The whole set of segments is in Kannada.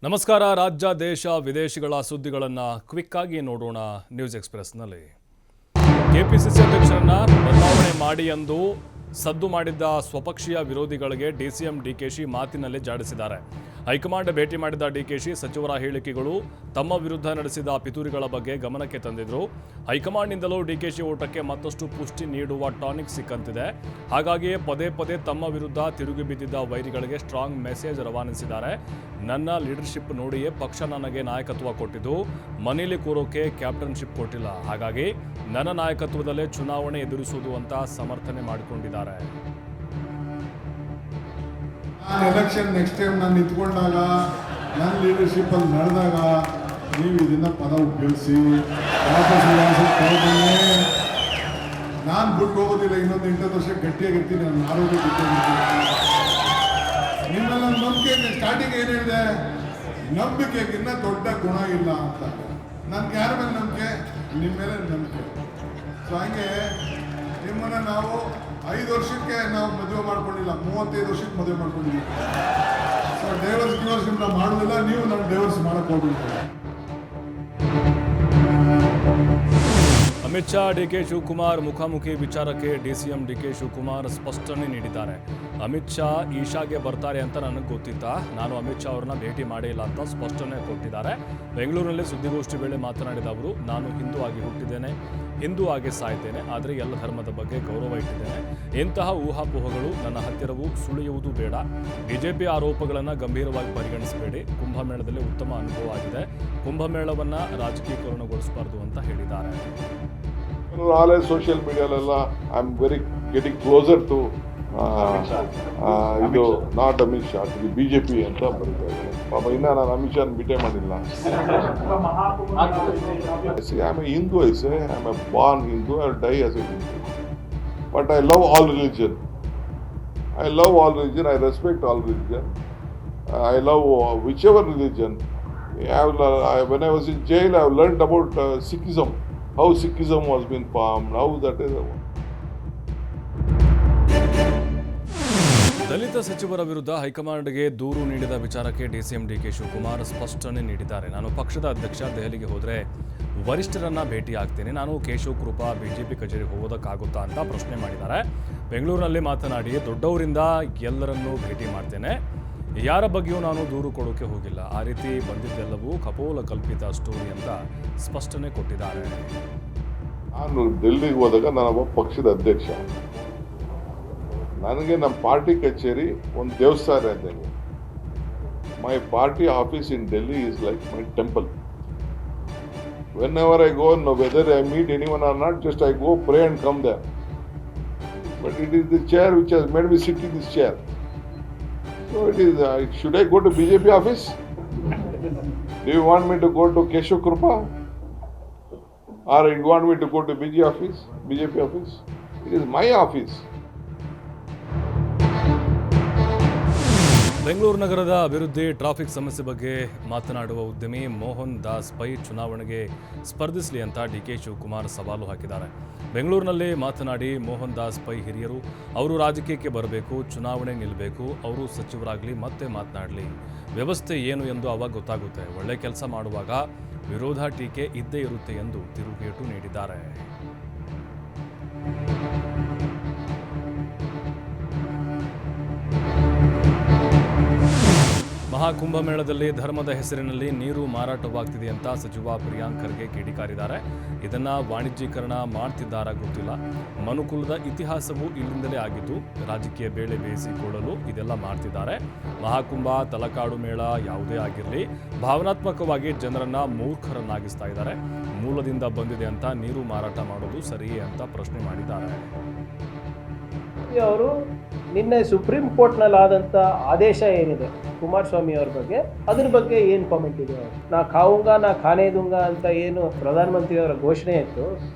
ನಮಸ್ಕಾರ. ರಾಜ್ಯ ದೇಶ ವಿದೇಶಗಳ ಸುದ್ದಿಗಳನ್ನು ಕ್ವಿಕ್ ಆಗಿ ನೋಡೋಣ ನ್ಯೂಸ್ ಎಕ್ಸ್‌ಪ್ರೆಸ್ನಲ್ಲಿ. ಕೆಪಿಸಿಸಿ ಅಧ್ಯಕ್ಷರನ್ನ ಬದಲಾವಣೆ ಮಾಡಿ ಎಂದು ಸದ್ದು ಮಾಡಿದ್ದ ಸ್ವಪಕ್ಷೀಯ ವಿರೋಧಿಗಳಿಗೆ ಡಿಸಿಎಂ ಡಿಕೆಶಿ ಮಾತಿನಲ್ಲಿ ಜಾಡಿಸಿದ್ದಾರೆ. ಹೈಕಮಾಂಡ್ ಭೇಟಿ ಮಾಡಿದ ಡಿಕೆಶಿ ಸಚಿವರ ಹೇಳಿಕೆಗಳು ತಮ್ಮ ವಿರುದ್ಧ ನಡೆಸಿದ ಪಿತೂರಿಗಳ ಬಗ್ಗೆ ಗಮನಕ್ಕೆ ತಂದಿದ್ರು. ಹೈಕಮಾಂಡ್ನಿಂದಲೂ ಡಿಕೆಶಿ ಓಟಕ್ಕೆ ಮತ್ತಷ್ಟು ಪುಷ್ಟಿ ನೀಡುವ ಟಾನಿಕ್ ಸಿಕ್ಕಂತಿದೆ. ಹಾಗಾಗಿಯೇ ಪದೇ ಪದೇ ತಮ್ಮ ವಿರುದ್ಧ ತಿರುಗಿ ಬಿದ್ದಿದ್ದ ವೈರಿಗಳಿಗೆ ಸ್ಟ್ರಾಂಗ್ ಮೆಸೇಜ್ ರವಾನಿಸಿದ್ದಾರೆ. ನನ್ನ ಲೀಡರ್ಶಿಪ್ ನೋಡಿಯೇ ಪಕ್ಷ ನನಗೆ ನಾಯಕತ್ವ ಕೊಟ್ಟಿದ್ದು, ಮನೇಲಿ ಕೂರೋಕೆ ಕ್ಯಾಪ್ಟನ್ಶಿಪ್ ಕೊಟ್ಟಿಲ್ಲ. ಹಾಗಾಗಿ ನನ್ನ ನಾಯಕತ್ವದಲ್ಲೇ ಚುನಾವಣೆ ಎದುರಿಸುವುದು ಅಂತ ಸಮರ್ಥನೆ ಮಾಡಿಕೊಂಡಿದ್ದಾರೆ. ಎಲೆಕ್ಷನ್ ನೆಕ್ಸ್ಟ್ ಟೈಮ್ ನಾನು ನಿಂತ್ಕೊಂಡಾಗ ನನ್ನ ಲೀಡರ್ಶಿಪ್ಪಲ್ಲಿ ನಡೆದಾಗ ನೀವು ಇದನ್ನು ಪದ ಉಪಯೋಗಿಸಿ ನಾನು ಬಿಟ್ಟು ಹೋಗೋದಿಲ್ಲ. ಇನ್ನೊಂದು 8 ವರ್ಷ ಗಟ್ಟಿಯಾಗಿರ್ತೀನಿ, ನನ್ನ ಆರೋಗ್ಯ ಗಟ್ಟಿಯಾಗಿರ್ತೀನಿ. ನಿಮ್ಮೆಲ್ಲ ನಂಬಿಕೆ ಸ್ಟಾರ್ಟಿಂಗ್ ಏನು ಹೇಳಿದೆ, ನಂಬಿಕೆಗಿನ್ನ ದೊಡ್ಡ ಗುಣ ಇಲ್ಲ ಅಂತ. ನನ್ಗೆ ಯಾರ ಮೇಲೆ ನಂಬಿಕೆ? ನಿಮ್ಮ ಮೇಲೆ ನಂಬಿಕೆ. ಸೊ ಹಂಗೆ ನಿಮ್ಮನ್ನು ನಾವು 5 ವರ್ಷಕ್ಕೆ ನಾವು ಮದುವೆ ಮಾಡ್ಕೊಂಡಿಲ್ಲ, 35 ವರ್ಷಕ್ಕೆ ಮದುವೆ ಮಾಡ್ಕೊಂಡಿದ್ದೀವಿ. ಸೊ ಡೈವರ್ಸ್ ನಿಮ್ಮನ್ನ ಮಾಡೋದಿಲ್ಲ, ನೀವು ನಾನು ಡೈವರ್ಸ್ ಮಾಡಕ್ಕೆ ಹೋಗ್ಬಿಡ್ತೀವಿ. ಅಮಿತ್ ಶಾ ಡಿಕೆ ಶಿವಕುಮಾರ್ ಮುಖಾಮುಖಿ ವಿಚಾರಕ್ಕೆ ಡಿಸಿಎಂ ಡಿಕೆ ಶಿವಕುಮಾರ್ ಸ್ಪಷ್ಟನೆ ನೀಡಿದ್ದಾರೆ. ಅಮಿತ್ ಶಾ ಈಶಾಗೆ ಬರ್ತಾರೆ ಅಂತ ನನಗೆ ಗೊತ್ತಿತ್ತ, ನಾನು ಅಮಿತ್ ಶಾ ಅವರನ್ನ ಭೇಟಿ ಮಾಡಿಲ್ಲ ಅಂತ ಸ್ಪಷ್ಟನೆ ಕೊಟ್ಟಿದ್ದಾರೆ. ಬೆಂಗಳೂರಿನಲ್ಲಿ ಸುದ್ದಿಗೋಷ್ಠಿ ವೇಳೆ ಮಾತನಾಡಿದ ಅವರು, ನಾನು ಹಿಂದೂ ಆಗಿ ಹುಟ್ಟಿದ್ದೇನೆ, ಹಿಂದೂ ಆಗಿ ಸಾಯ್ತೇನೆ, ಆದರೆ ಎಲ್ಲ ಧರ್ಮದ ಬಗ್ಗೆ ಗೌರವ ಇಟ್ಟಿದ್ದೇನೆ. ಇಂತಹ ಊಹಾಪೋಹಗಳು ನನ್ನ ಹತ್ತಿರವೂ ಸುಳಿಯುವುದು ಬೇಡ. ಬಿಜೆಪಿ ಆರೋಪಗಳನ್ನು ಗಂಭೀರವಾಗಿ ಪರಿಗಣಿಸಬೇಡಿ. ಕುಂಭಮೇಳದಲ್ಲಿ ಉತ್ತಮ ಅನುಭವ ಆಗಿದೆ, ಕುಂಭಮೇಳವನ್ನು ರಾಜಕೀಯಕರಣಗೊಳಿಸಬಾರದು ಅಂತ ಹೇಳಿದ್ದಾರೆ. ಸೋಷಿಯಲ್ ಮೀಡಿಯಾಲೆಲ್ಲ I am very getting closer to ಇದು not Amit Shah to BJP ಅಂತ ಬರೀತಾ ಇದ್ದಾರೆ. ಪಾಪ ಇನ್ನ ನಾನು ಅಮಿತ್ ಶಾ ಭೇಟಿ ಮಾಡಿಲ್ಲ. I am A Hindu, I say I am A Born Hindu, I will die as A Hindu. But I love all religion. I love all religion, I respect all religion. I love whichever religion. When I was in jail, I have learned about Sikhism, how Sikhism was being formed, how that is. ದಲಿತ ಸಚಿವರ ವಿರುದ್ಧ ಹೈಕಮಾಂಡ್ಗೆ ದೂರು ನೀಡಿದ ವಿಚಾರಕ್ಕೆ ಡಿಸಿಎಂ ಡಿಕೆ ಶಿವಕುಮಾರ್ ಸ್ಪಷ್ಟನೆ ನೀಡಿದ್ದಾರೆ. ನಾನು ಪಕ್ಷದ ಅಧ್ಯಕ್ಷ, ದೆಹಲಿಗೆ ಹೋದರೆ ವರಿಷ್ಠರನ್ನ ಭೇಟಿ ಆಗ್ತೇನೆ, ನಾನು ಕೇಶವ್ ಕೃಪಾ ಬಿಜೆಪಿ ಕಚೇರಿಗೆ ಹೋಗೋದಕ್ಕಾಗುತ್ತಾ ಅಂತ ಪ್ರಶ್ನೆ ಮಾಡಿದ್ದಾರೆ. ಬೆಂಗಳೂರಿನಲ್ಲಿ ಮಾತನಾಡಿ, ದೊಡ್ಡವರಿಂದ ಎಲ್ಲರನ್ನೂ ಭೇಟಿ ಮಾಡ್ತೇನೆ, ಯಾರ ಬಗ್ಗೆಯೂ ನಾನು ದೂರು ಕೊಡೋಕೆ ಹೋಗಿಲ್ಲ, ಆ ರೀತಿ ಬಂದಿದ್ದೆಲ್ಲವೂ ಖಪೋಲ ಕಲ್ಪಿತ ಸ್ಟೋರಿ ಅಂತ ಸ್ಪಷ್ಟನೆ ಕೊಟ್ಟಿದ್ದಾರೆ. ನಾನು ಡೆಲ್ಲಿಗೆ ಹೋದಾಗ ನಾನೊಬ್ಬ ಪಕ್ಷದ ಅಧ್ಯಕ್ಷ, ನನಗೆ ನಮ್ಮ ಪಾರ್ಟಿ ಕಚೇರಿ ಒಂದು ದೇವಸ್ಥಾನ ಇದ್ದಂಗೆ. My party office in Delhi is like my temple. Whenever I go, no, whether I meet anyone or not, just I go pray and come there. But it is the chair which has made me sit in this chair. So it is, should I go to BJP office? Do you want me to go to Keshav Krupa? Or you want me to go to BJP office? It is my office. Bengaluru ನಗರದ ಅಭಿವೃದ್ಧಿ, ಟ್ರಾಫಿಕ್ ಸಮಸ್ಯೆ ಬಗ್ಗೆ ಮಾತನಾಡುವ ಉದ್ಯಮಿ ಮೋಹನ್ ದಾಸ್ ಪೈ ಚುನಾವಣೆಗೆ ಸ್ಪರ್ಧಿಸಲಿ ಅಂತ ಡಿಕೆ ಶಿವಕುಮಾರ್ ಸವಾಲು ಹಾಕಿದ್ದಾರೆ. ಬೆಂಗಳೂರಿನಲ್ಲಿ ಮಾತನಾಡಿ, ಮೋಹನ್ ದಾಸ್ ಪೈ ಹಿರಿಯರು, ಅವರು ರಾಜಕೀಯಕ್ಕೆ ಬರಬೇಕು, ಚುನಾವಣೆ ನಿಲ್ಲಬೇಕು, ಅವರು ಸಚಿವರಾಗಲಿ, ಮತ್ತೆ ಮಾತನಾಡಲಿ, ವ್ಯವಸ್ಥೆ ಏನು ಎಂದು ಅವಾಗ ಗೊತ್ತಾಗುತ್ತೆ, ಒಳ್ಳೆ ಕೆಲಸ ಮಾಡುವಾಗ ವಿರೋಧ ಟೀಕೆ ಇದ್ದೇ ಇರುತ್ತೆ ಎಂದು ತಿರುಗೇಟು ನೀಡಿದ್ದಾರೆ. ಮಹಾಕುಂಭಮೇಳದಲ್ಲಿ ಧರ್ಮದ ಹೆಸರಿನಲ್ಲಿ ನೀರು ಮಾರಾಟವಾಗ್ತಿದೆ ಅಂತ ಸಚಿವ ಪ್ರಿಯಾಂಕ್ ಖರ್ಗೆ ಕಿಡಿಕಾರಿದ್ದಾರೆ. ಇದನ್ನ ವಾಣಿಜ್ಯೀಕರಣ ಮಾಡ್ತಿದ್ದಾರಾ ಗೊತ್ತಿಲ್ಲ. ಮನುಕುಲದ ಇತಿಹಾಸವು ಇಲ್ಲಿಂದಲೇ ಆಗಿದ್ದು, ರಾಜಕೀಯ ಬೇಳೆ ಬೇಯಿಸಿಕೊಳ್ಳಲು ಇದೆಲ್ಲ ಮಾಡ್ತಿದ್ದಾರೆ. ಮಹಾಕುಂಭ, ತಲಕಾಡು ಮೇಳ ಯಾವುದೇ ಆಗಿರಲಿ, ಭಾವನಾತ್ಮಕವಾಗಿ ಜನರನ್ನ ಮೂರ್ಖರನ್ನಾಗಿಸ್ತಾ ಇದ್ದಾರೆ. ಮೂಲದಿಂದ ಬಂದಿದೆ ಅಂತ ನೀರು ಮಾರಾಟ ಮಾಡೋದು ಸರಿಯೇ ಅಂತ ಪ್ರಶ್ನೆ ಮಾಡಿದ್ದಾರೆ. ಅವರು ನಿನ್ನೆ ಸುಪ್ರೀಂ ಕೋರ್ಟ್ನಲ್ಲಾದಂಥ ಆದೇಶ ಏನಿದೆ ಕುಮಾರಸ್ವಾಮಿ ಅವ್ರ ಬಗ್ಗೆ, ಅದ್ರ ಬಗ್ಗೆ ಏನು ಕಾಮೆಂಟ್ ಇದೆ? ನಾ ಖಾವುಂಗ ನಾ ಖಾನೆ ದುಂಗ ಅಂತ ಏನು ಪ್ರಧಾನಮಂತ್ರಿಯವರ ಘೋಷಣೆ ಇತ್ತು,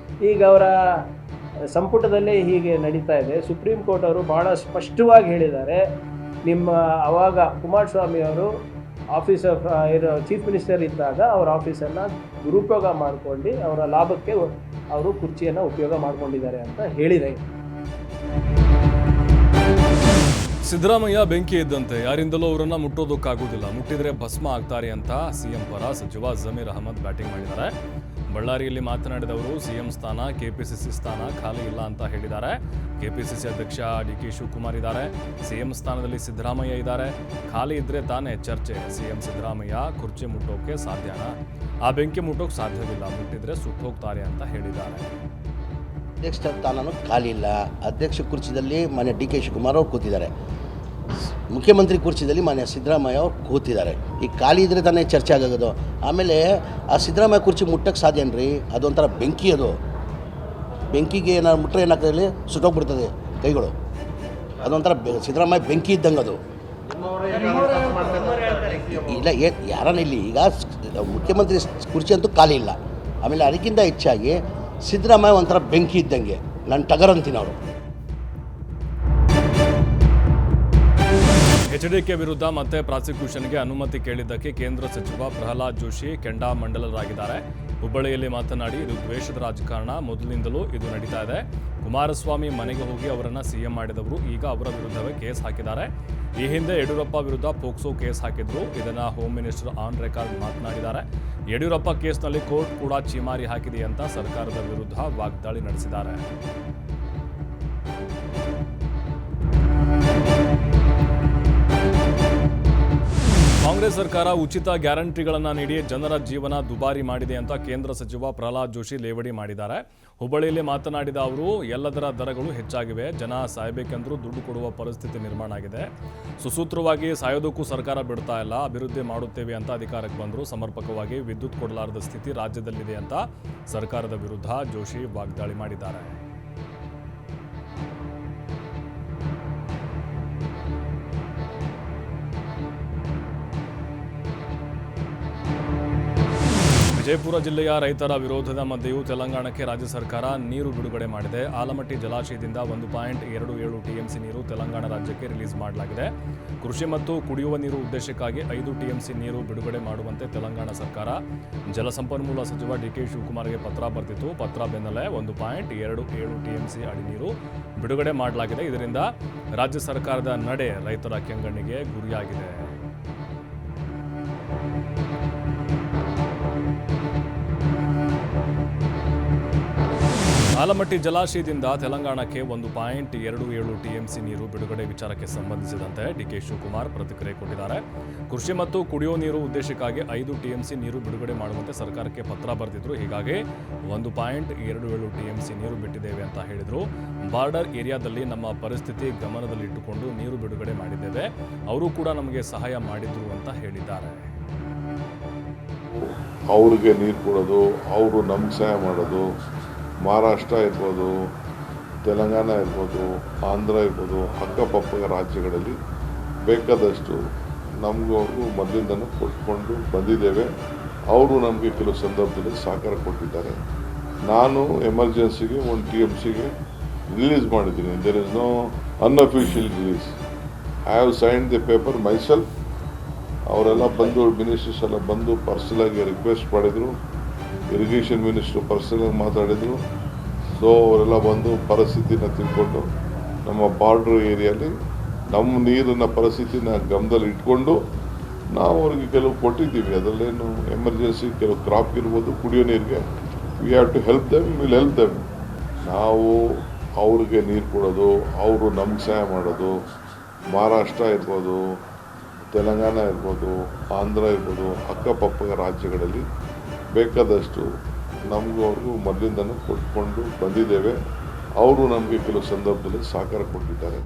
ಈಗ ಅವರ ಸಂಪುಟದಲ್ಲೇ ಹೀಗೆ ನಡೀತಾ ಇದೆ. ಸುಪ್ರೀಂ ಕೋರ್ಟ್ ಅವರು ಭಾಳ ಸ್ಪಷ್ಟವಾಗಿ ಹೇಳಿದ್ದಾರೆ, ನಿಮ್ಮ ಅವಾಗ ಕುಮಾರಸ್ವಾಮಿ ಅವರು ಆಫೀಸ್ ಆಫ್ ಚೀಫ್ ಮಿನಿಸ್ಟರ್ ಇದ್ದಾಗ ಅವರ ಆಫೀಸನ್ನು ದುರುಪಯೋಗ ಮಾಡ್ಕೊಂಡು ಅವರ ಲಾಭಕ್ಕೆ ಅವರು ಕುರ್ಚಿಯನ್ನು ಉಪಯೋಗ ಮಾಡ್ಕೊಂಡಿದ್ದಾರೆ ಅಂತ ಹೇಳಿದೆ. ಸಿದ್ದರಾಮಯ್ಯ ಬೆಂಕಿ ಇದ್ದಂತೆ ಯಾರಿಂದಲೂ ಅವರನ್ನ ಮುಟ್ಟೋದಕ್ಕಾಗೋದಿಲ್ಲ, ಮುಟ್ಟಿದ್ರೆ ಭಸ್ಮ ಆಗ್ತಾರೆ ಅಂತ ಸಿಎಂ ಪರ ಸಚಿವ ಜಮೀರ್ ಅಹಮದ್ ಬ್ಯಾಟಿಂಗ್ ಮಾಡಿದ್ದಾರೆ. ಬಳ್ಳಾರಿಯಲ್ಲಿ ಮಾತನಾಡಿದವರು ಸಿಎಂ ಸ್ಥಾನ, ಕೆಪಿಸಿಸಿ ಸ್ಥಾನ ಖಾಲಿ ಇಲ್ಲ ಅಂತ ಹೇಳಿದ್ದಾರೆ. ಕೆಪಿಸಿಸಿ ಅಧ್ಯಕ್ಷ ಡಿ.ಕೆ. ಶಿವಕುಮಾರ್ ಇದ್ದಾರೆ, ಸಿಎಂ ಸ್ಥಾನದಲ್ಲಿ ಸಿದ್ದರಾಮಯ್ಯ ಇದ್ದಾರೆ. ಖಾಲಿ ಇದ್ರೆ ತಾನೇ ಚರ್ಚೆ. ಸಿಎಂ ಸಿದ್ದರಾಮಯ್ಯ ಕುರ್ಚಿ ಮುಟ್ಟೋಕೆ ಸಾಧ್ಯನಾ? ಆ ಬೆಂಕಿ ಮುಟ್ಟೋಕೆ ಸಾಧ್ಯವಿಲ್ಲ, ಮುಟ್ಟಿದ್ರೆ ಸುಟ್ಟೋಗ್ತಾರೆ ಅಂತ ಹೇಳಿದ್ದಾರೆ. ಅಧ್ಯಕ್ಷ ಸ್ಥಾನನೂ ಖಾಲಿ ಇಲ್ಲ. ಅಧ್ಯಕ್ಷ ಕುರ್ಚಿದಲ್ಲಿ ಮಾನ್ಯ ಡಿ.ಕೆ. ಶಿವಕುಮಾರ್ ಅವರು ಕೂತಿದ್ದಾರೆ, ಮುಖ್ಯಮಂತ್ರಿ ಕುರ್ಚಿದಲ್ಲಿ ಮಾನ್ಯ ಸಿದ್ದರಾಮಯ್ಯ ಅವರು ಕೂತಿದ್ದಾರೆ. ಈಗ ಖಾಲಿ ಇದ್ದರೆ ತಾನೇ ಚರ್ಚೆ ಆಗೋದು. ಆಮೇಲೆ ಆ ಸಿದ್ದರಾಮಯ್ಯ ಕುರ್ಚಿ ಮುಟ್ಟಕ್ಕೆ ಸಾಧ್ಯನ್ರಿ? ಅದೊಂಥರ ಬೆಂಕಿ. ಅದು ಬೆಂಕಿಗೆ ಏನಾದ್ರು ಮುಟ್ಟರೆ ಏನಾಗ್ತದೆ, ಸುಟ್ಟೋಗ್ಬಿಡ್ತದೆ ಕೈಗಳು. ಅದೊಂಥರ ಸಿದ್ದರಾಮಯ್ಯ ಬೆಂಕಿ ಇದ್ದಂಗೆ ಅದು. ಇಲ್ಲ ಯಾರನ್ನ ಇಲ್ಲಿ ಈಗ ಮುಖ್ಯಮಂತ್ರಿ ಕುರ್ಚಿ ಅಂತೂ ಖಾಲಿ ಇಲ್ಲ. ಆಮೇಲೆ ಅದಕ್ಕಿಂತ ಹೆಚ್ಚಾಗಿ ಸಿದ್ದರಾಮಯ್ಯ ಒಂಥರ ಬೆಂಕಿ ಇದ್ದಂಗೆ. ನಾನು ಟಗರ್ ಅಂತೀನಿ ಅವರು. ಎಚ್ಡಿಕೆ ವಿರುದ್ಧ ಮತ್ತೆ ಪ್ರಾಸಿಕ್ಯೂಷನ್ಗೆ ಅನುಮತಿ ಕೇಳಿದ್ದಕ್ಕೆ ಕೇಂದ್ರ ಸಚಿವ ಪ್ರಹ್ಲಾದ್ ಜೋಶಿ ಕೆಂಡಾಮಂಡಲರಾಗಿದ್ದಾರೆ. ಹುಬ್ಬಳ್ಳಿಯಲ್ಲಿ ಮಾತನಾಡಿ, ಇದು ದ್ವೇಷದ ರಾಜಕಾರಣ, ಮೊದಲಿನಿಂದಲೂ ಇದು ನಡೀತಾ ಇದೆ. ಕುಮಾರಸ್ವಾಮಿ ಮನೆಗೆ ಹೋಗಿ ಅವರನ್ನು ಸಿಎಂ ಮಾಡಿದವರು ಈಗ ಅವರ ವಿರುದ್ಧವೇ ಕೇಸ್ ಹಾಕಿದ್ದಾರೆ. ಈ ಹಿಂದೆ ಯಡಿಯೂರಪ್ಪ ವಿರುದ್ಧ ಪೋಕ್ಸೋ ಕೇಸ್ ಹಾಕಿದ್ರು. ಇದನ್ನು ಹೋಮ್ ಮಿನಿಸ್ಟರ್ ಆನ್ ರೆಕಾರ್ಡ್ ಮಾತನಾಡಿದ್ದಾರೆ. ಯಡಿಯೂರಪ್ಪ ಕೇಸ್ನಲ್ಲಿ ಕೋರ್ಟ್ ಕೂಡ ಛೀಮಾರಿ ಹಾಕಿದೆ ಅಂತ ಸರ್ಕಾರದ ವಿರುದ್ಧ ವಾಗ್ದಾಳಿ ನಡೆಸಿದ್ದಾರೆ. ಕಾಂಗ್ರೆಸ್ ಸರ್ಕಾರ ಉಚಿತ ಗ್ಯಾರಂಟಿಗಳನ್ನು ನೀಡಿ ಜನರ ಜೀವನ ದುಬಾರಿ ಮಾಡಿದೆ ಅಂತ ಕೇಂದ್ರ ಸಚಿವ ಪ್ರಹ್ಲಾದ್ ಜೋಶಿ ಲೇವಡಿ ಮಾಡಿದ್ದಾರೆ. ಹುಬ್ಬಳ್ಳಿಯಲ್ಲಿ ಮಾತನಾಡಿದ ಅವರು, ಎಲ್ಲದರ ದರಗಳು ಹೆಚ್ಚಾಗಿವೆ, ಜನ ಸಾಯಬೇಕೆಂದರೂ ದುಡ್ಡು ಕೊಡುವ ಪರಿಸ್ಥಿತಿ ನಿರ್ಮಾಣ ಆಗಿದೆ. ಸುಸೂತ್ರವಾಗಿ ಸಾಯೋದಕ್ಕೂ ಸರ್ಕಾರ ಬಿಡ್ತಾ ಇಲ್ಲ, ಅಭಿವೃದ್ಧಿ ಮಾಡುತ್ತೇವೆ ಅಂತ ಅಧಿಕಾರಕ್ಕೆ ಬಂದರೂ ಸಮರ್ಪಕವಾಗಿ ವಿದ್ಯುತ್ ಕೊಡಲಾರದ ಸ್ಥಿತಿ ರಾಜ್ಯದಲ್ಲಿದೆ ಅಂತ ಸರ್ಕಾರದ ವಿರುದ್ಧ ಜೋಶಿ ವಾಗ್ದಾಳಿ ಮಾಡಿದ್ದಾರೆ. ವಿಜಯಪುರ ಜಿಲ್ಲೆಯ ರೈತರ ವಿರೋಧದ ಮಧ್ಯೆಯೂ ತೆಲಂಗಾಣಕ್ಕೆ ರಾಜ್ಯ ಸರ್ಕಾರ ನೀರು ಬಿಡುಗಡೆ ಮಾಡಿದೆ. ಆಲಮಟ್ಟಿ ಜಲಾಶಯದಿಂದ 1.27 ಟಿಎಂಸಿ ನೀರು ತೆಲಂಗಾಣ ರಾಜ್ಯಕ್ಕೆ ರಿಲೀಸ್ ಮಾಡಲಾಗಿದೆ. ಕೃಷಿ ಮತ್ತು ಕುಡಿಯುವ ನೀರು ಉದ್ದೇಶಕ್ಕಾಗಿ 5 ಟಿಎಂಸಿ ನೀರು ಬಿಡುಗಡೆ ಮಾಡುವಂತೆ ತೆಲಂಗಾಣ ಸರ್ಕಾರ ಜಲಸಂಪನ್ಮೂಲ ಸಚಿವ ಡಿ.ಕೆ. ಶಿವಕುಮಾರ್ಗೆ ಪತ್ರ ಬರೆದಿತ್ತು. ಪತ್ರ ಬೆನ್ನಲ್ಲೇ 1.27 ಟಿಎಂಸಿ ಅಡಿ ನೀರು ಬಿಡುಗಡೆ ಮಾಡಲಾಗಿದೆ. ಇದರಿಂದ ರಾಜ್ಯ ಸರ್ಕಾರದ ನಡೆ ರೈತರ ಕೆಂಗಣ್ಣಿಗೆ ಗುರಿಯಾಗಿದೆ. ಆಲಮಟ್ಟಿ ಜಲಾಶಯದಿಂದ ತೆಲಂಗಾಣಕ್ಕೆ 1.27 ಟಿಎಂಸಿ ನೀರು ಬಿಡುಗಡೆ ವಿಚಾರಕ್ಕೆ ಸಂಬಂಧಿಸಿದಂತೆ ಡಿ.ಕೆ. ಶಿವಕುಮಾರ್ ಪ್ರತಿಕ್ರಿಯೆ ಕೊಟ್ಟಿದ್ದಾರೆ. ಕೃಷಿ ಮತ್ತು ಕುಡಿಯುವ ನೀರು ಉದ್ದೇಶಕ್ಕಾಗಿ 5 ಟಿಎಂಸಿ ನೀರು ಬಿಡುಗಡೆ ಮಾಡುವಂತೆ ಸರ್ಕಾರಕ್ಕೆ ಪತ್ರ ಬರೆದಿದ್ರು. ಹೀಗಾಗಿ 1.27 ಟಿಎಂಸಿ ನೀರು ಬಿಟ್ಟಿದ್ದೇವೆ ಅಂತ ಹೇಳಿದರು. ಬಾರ್ಡರ್ ಏರಿಯಾದಲ್ಲಿ ನಮ್ಮ ಪರಿಸ್ಥಿತಿ ಗಮನದಲ್ಲಿಟ್ಟುಕೊಂಡು ನೀರು ಬಿಡುಗಡೆ ಮಾಡಿದ್ದೇವೆ, ಅವರು ಕೂಡ ನಮಗೆ ಸಹಾಯ ಮಾಡಿದ್ರು ಅಂತ ಹೇಳಿದ್ದಾರೆ. ಅವ್ರಿಗೆ ನೀರು ಕೊಡೋದು, ಅವರು ನಮ್ಗೆ ಸಹಾಯ ಮಾಡೋದು, ಮಹಾರಾಷ್ಟ್ರ ಇರ್ಬೋದು, ತೆಲಂಗಾಣ ಇರ್ಬೋದು, ಆಂಧ್ರ ಇರ್ಬೋದು, ಅಕ್ಕಪಕ್ಕ ರಾಜ್ಯಗಳಲ್ಲಿ ಬೇಕಾದಷ್ಟು ನಮಗೂ ಅವ್ರಿಗೂ ಮೊದಲಿಂದನೂ ಕೊಟ್ಕೊಂಡು ಬಂದಿದ್ದೇವೆ. ಅವರು ನಮಗೆ ಕೆಲವು ಸಂದರ್ಭದಲ್ಲಿ ಸಹಕಾರ ಕೊಟ್ಟಿದ್ದಾರೆ. ನಾನು ಎಮರ್ಜೆನ್ಸಿಗೆ 1 TMCಗೆ ರಿಲೀಸ್ ಮಾಡಿದ್ದೀನಿ. There is no unofficial release. I have signed the paper myself. ಅವರೆಲ್ಲ ಬಂದು, ಮಿನಿಸ್ಟರ್ಸ್ ಎಲ್ಲ ಬಂದು ಪರ್ಸನಲಾಗಿ ರಿಕ್ವೆಸ್ಟ್ ಮಾಡಿದರು. ಇರಿಗೇಷನ್ ಮಿನಿಸ್ಟ್ರು ಪರ್ಸನಲಾಗಿ ಮಾತಾಡಿದರು. ಸೊ ಅವರೆಲ್ಲ ಬಂದು ಪರಿಸ್ಥಿತಿನ ತಿಳ್ಕೊಂಡು ನಮ್ಮ ಬಾರ್ಡ್ರ್ ಏರಿಯಲ್ಲಿ ನಮ್ಮ ನೀರಿನ ಪರಿಸ್ಥಿತಿನ ಗಮನದಲ್ಲಿ ಇಟ್ಕೊಂಡು ನಾವು ಅವ್ರಿಗೆ ಕೆಲವು ಕೊಟ್ಟಿದ್ದೀವಿ. ಅದರಲ್ಲೇನು ಎಮರ್ಜೆನ್ಸಿ ಕೆಲವು ಕ್ರಾಪ್ ಇರ್ಬೋದು, ಕುಡಿಯೋ ನೀರಿಗೆ we have to help them, will help them. ನಾವು ಅವ್ರಿಗೆ ನೀರು ಕೊಡೋದು, ಅವರು ನಮ್ಗೆ ಸಹಾಯ ಮಾಡೋದು, ಮಹಾರಾಷ್ಟ್ರ ಇರ್ಬೋದು, ತೆಲಂಗಾಣ ಇರ್ಬೋದು, ಆಂಧ್ರ ಇರ್ಬೋದು, ಅಕ್ಕಪಕ್ಕ ರಾಜ್ಯಗಳಲ್ಲಿ ಬೇಕಾದಷ್ಟು ನಮಗೂ ಅವ್ರಿಗೂ ಮೊದಲಿಂದನೂ ಕೊಟ್ಕೊಂಡು ಬಂದಿದ್ದೇವೆ. ಅವರು ನಮಗೆ ಕೆಲವು ಸಂದರ್ಭದಲ್ಲಿ ಸಹಕಾರ ಕೊಟ್ಟಿದ್ದಾರೆ.